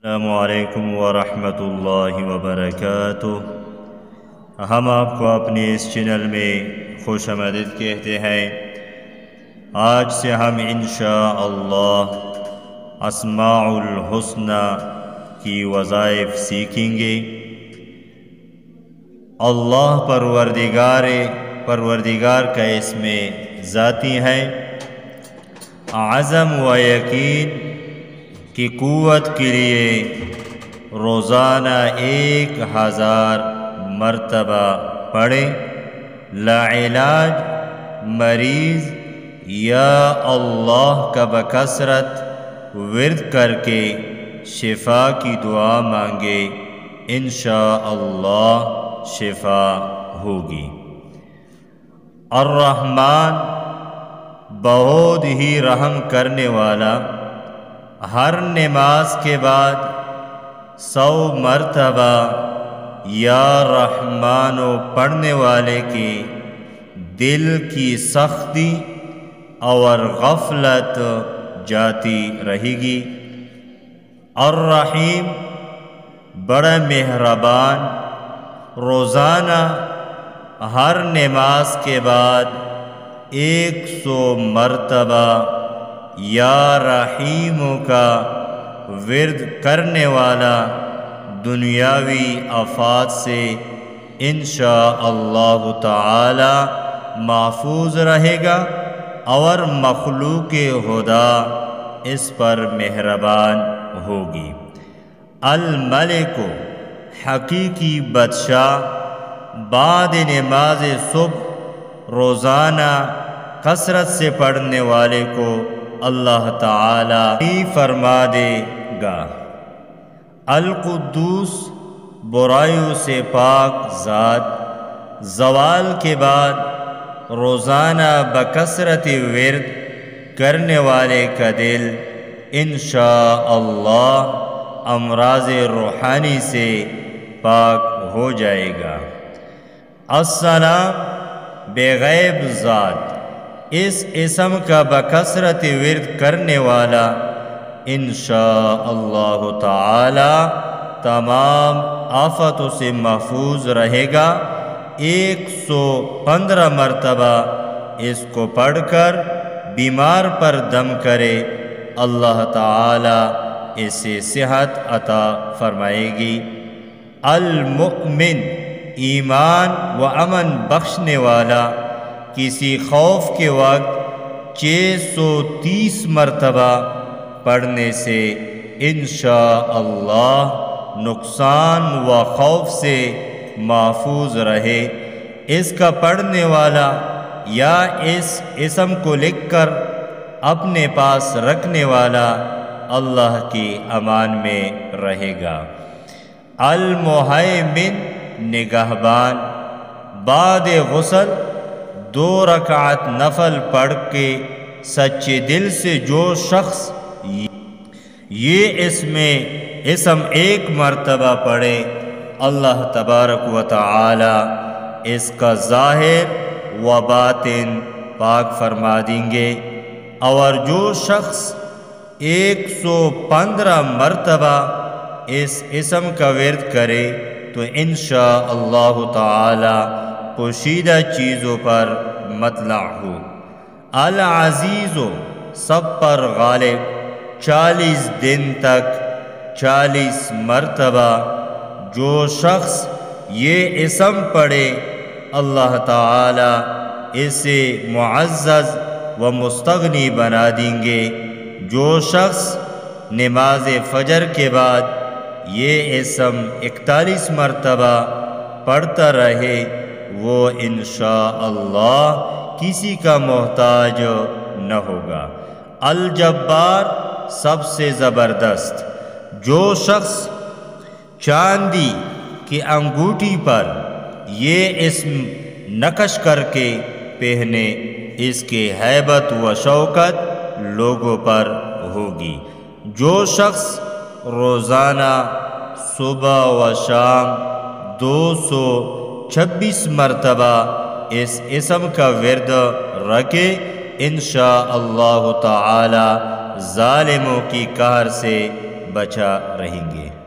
السلام علیکم ورحمۃ اللہ وبرکاتہ۔ ہم آپ کو اپنے اس چینل میں خوش آمدید کہتے ہیں۔ آج سے ہم انشاءاللہ اسماء الحسنی کی وظائف سیکھیں گے۔ اللہ پروردگار کا اسم ذاتی ہے۔ عزم و یقین کی قوت کے لیے روزانہ 1000 مرتبہ پڑھیں۔ لاعلاج مریض یا اللہ کا بکثرت ورد کر کے شفا کی دعا مانگے، انشاءاللہ شفا ہوگی۔ الرحمن بہت ہی رحم کرنے والا، ہر نماز کے بعد 100 مرتبہ یا رحمانو پڑھنے والے کے دل کی سختی اور غفلت جاتی رہے گی۔ الرحیم بڑا مہربان، روزانہ ہر نماز کے بعد 100 مرتبہ یا رحیم کا ورد کرنے والا دنیاوی آفات سے انشاءاللہ تعالی محفوظ رہے گا اور مخلوق خدا اس پر مہربان ہوگی۔ الملک حقیقی بادشاہ بعد نماز صبح روزانہ کثرت سے پڑھنے والے کو اللہ تعالی فرما دے گا۔ القدوس برائیوں سے پاک ذات زوال کے بعد روزانہ بکثرت ورد کرنے والے کا دل انشاءاللہ امراض روحانی سے پاک ہو جائے گا۔ السلام بے غیب ذات اس اسم کا بکثرت ورد کرنے والا انشاءاللہ تعالی تمام آفتوں سے محفوظ رہے گا۔ 115 مرتبہ اس کو پڑھ کر بیمار پر دم کرے، اللہ تعالی اسے صحت عطا فرمائے گی۔ المؤمن ایمان و امن بخشنے والا، کسی خوف کے وقت 630 مرتبہ پڑھنے سے انشاءاللہ نقصان و خوف سے محفوظ رہے۔ اس کا پڑھنے والا یا اس اسم کو لکھ کر اپنے پاس رکھنے والا اللہ کی امان میں رہے گا۔ المہیمن نگہبان بعد غسل 2 رکعت نفل پڑھ کے سچے دل سے جو شخص یہ اسم 1 مرتبہ پڑھے، اللہ تبارک و تعالی اس کا ظاہر و باطن پاک فرما دیں گے۔ اور جو شخص 115 مرتبہ اس اسم کا ورد کرے تو انشاءاللہ تعالی پوشیدہ چیزوں پر مطلع ہو۔ العزیز سب پر غالب 40 دن تک 40 مرتبہ جو شخص یہ اسم پڑھے، اللہ تعالی اسے معزز و مستغنی بنا دیں گے۔ جو شخص نماز فجر کے بعد یہ اسم 41 مرتبہ پڑھتا رہے، وہ انشاءاللہ کسی کا محتاج نہ ہوگا۔ الجبار سب سے زبردست، جو شخص چاندی کی انگوٹھی پر یہ اسم نقش کر کے پہنے، اس کی ہیبت و شوکت لوگوں پر ہوگی۔ جو شخص روزانہ صبح و شام 226 مرتبہ اس اسم کا ورد رکھے، انشاءاللہ تعالی ظالموں کی قہر سے بچا رہیں گے۔